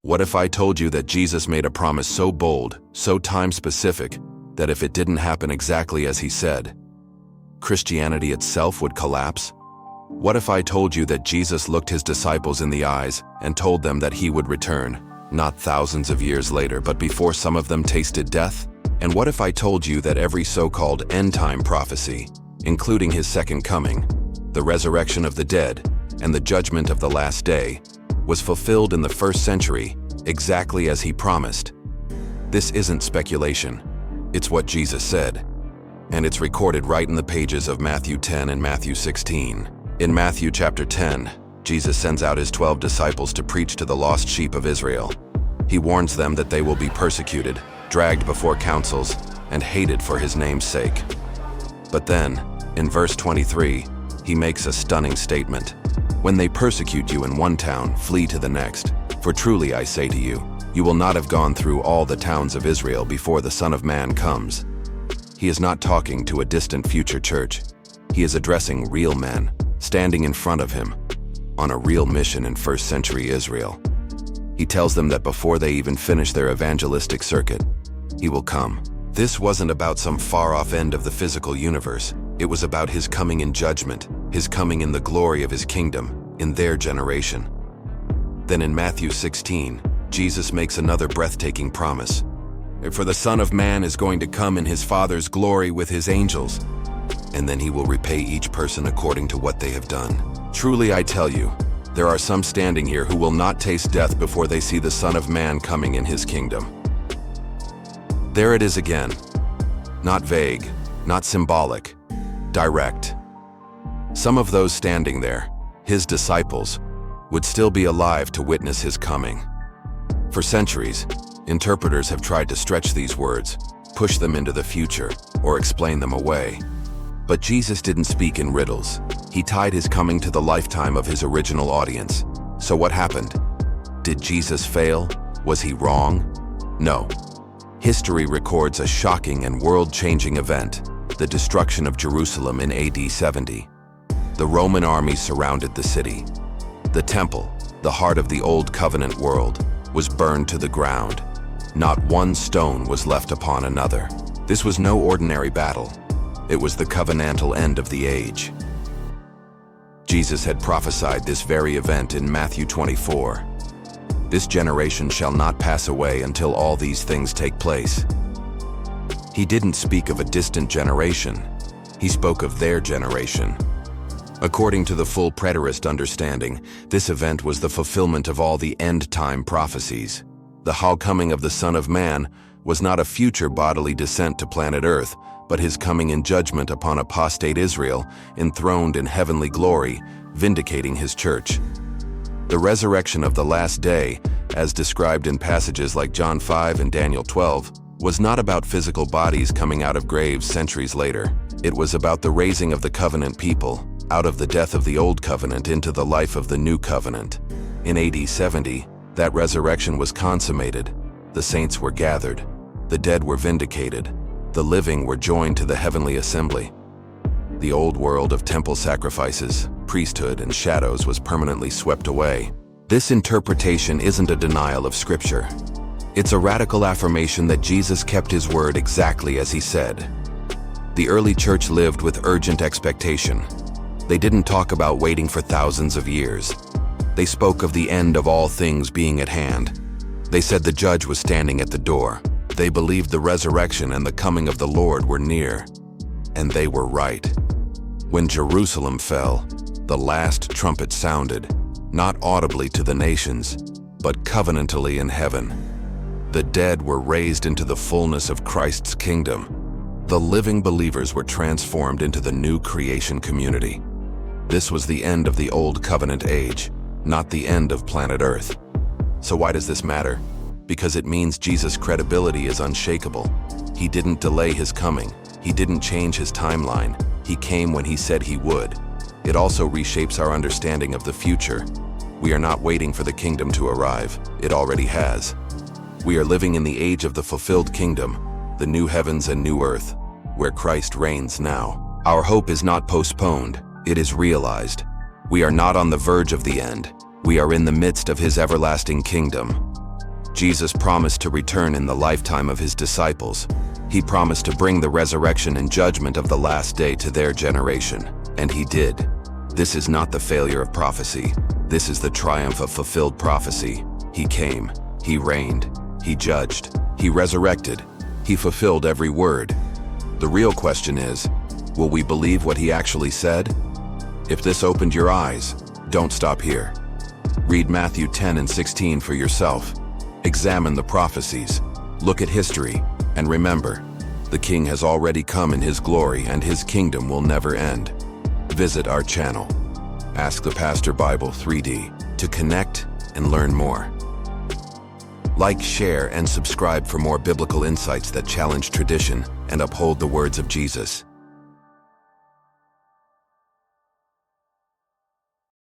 What if I told you that Jesus made a promise so bold, so time-specific, that if it didn't happen exactly as he said, Christianity itself would collapse? What if I told you that Jesus looked his disciples in the eyes and told them that he would return, not thousands of years later, but before some of them tasted death? And what if I told you that every so-called end-time prophecy, including his second coming, the resurrection of the dead, and the judgment of the last day, was fulfilled in the first century, exactly as he promised? This isn't speculation. It's what Jesus said. And it's recorded right in the pages of Matthew 10 and Matthew 16. In Matthew chapter 10, Jesus sends out his 12 disciples to preach to the lost sheep of Israel. He warns them that they will be persecuted, dragged before councils, and hated for his name's sake. But then, in verse 23, he makes a stunning statement. When they persecute you in one town, flee to the next. For truly I say to you, you will not have gone through all the towns of Israel before the Son of Man comes. He is not talking to a distant future church. He is addressing real men, standing in front of him, on a real mission in first century Israel. He tells them that before they even finish their evangelistic circuit, he will come. This wasn't about some far-off end of the physical universe. It was about his coming in judgment, his coming in the glory of his kingdom, in their generation. Then in Matthew 16, Jesus makes another breathtaking promise. For the Son of Man is going to come in his Father's glory with his angels, and then he will repay each person according to what they have done. Truly I tell you, there are some standing here who will not taste death before they see the Son of Man coming in his kingdom. There it is again. Not vague, not symbolic, direct. Some of those standing there, his disciples, would still be alive to witness his coming. For centuries, interpreters have tried to stretch these words, push them into the future, or explain them away. But Jesus didn't speak in riddles. He tied his coming to the lifetime of his original audience. So what happened? Did Jesus fail? Was he wrong? No. History records a shocking and world-changing event, the destruction of Jerusalem in AD 70. The Roman army surrounded the city. The temple, the heart of the Old Covenant world, was burned to the ground. Not one stone was left upon another. This was no ordinary battle. It was the covenantal end of the age. Jesus had prophesied this very event in Matthew 24. This generation shall not pass away until all these things take place. He didn't speak of a distant generation. He spoke of their generation. According to the full Preterist understanding, this event was the fulfillment of all the end-time prophecies. The coming of the Son of Man was not a future bodily descent to planet Earth, but his coming in judgment upon apostate Israel, enthroned in heavenly glory, vindicating his church. The resurrection of the last day, as described in passages like John 5 and Daniel 12, was not about physical bodies coming out of graves centuries later. It was about the raising of the covenant people, out of the death of the old covenant into the life of the new covenant. In AD 70, that resurrection was consummated. The saints were gathered. The dead were vindicated. The living were joined to the heavenly assembly. The old world of temple sacrifices, priesthood, and shadows was permanently swept away. This interpretation isn't a denial of Scripture. It's a radical affirmation that Jesus kept his word exactly as he said. The early church lived with urgent expectation. They didn't talk about waiting for thousands of years. They spoke of the end of all things being at hand. They said the judge was standing at the door. They believed the resurrection and the coming of the Lord were near. And they were right. When Jerusalem fell, the last trumpet sounded, not audibly to the nations, but covenantally in heaven. The dead were raised into the fullness of Christ's kingdom. The living believers were transformed into the new creation community. This was the end of the old covenant age, not the end of planet Earth. So why does this matter? Because it means Jesus' credibility is unshakable. He didn't delay his coming. He didn't change his timeline. He came when he said he would. It also reshapes our understanding of the future. We are not waiting for the kingdom to arrive. It already has. We are living in the age of the fulfilled kingdom, the new heavens and new earth, where Christ reigns now. Our hope is not postponed. It is realized. We are not on the verge of the end. We are in the midst of his everlasting kingdom. Jesus promised to return in the lifetime of his disciples. He promised to bring the resurrection and judgment of the last day to their generation, and he did. This is not the failure of prophecy. This is the triumph of fulfilled prophecy. He came, he reigned, he judged, he resurrected, he fulfilled every word. The real question is, will we believe what he actually said? If this opened your eyes, don't stop here. Read Matthew 10 and 16 for yourself. Examine the prophecies, look at history, and remember, the King has already come in his glory and his kingdom will never end. Visit our channel, Ask the Pastor Bible 3D, to connect and learn more. Like, share, and subscribe for more biblical insights that challenge tradition and uphold the words of Jesus.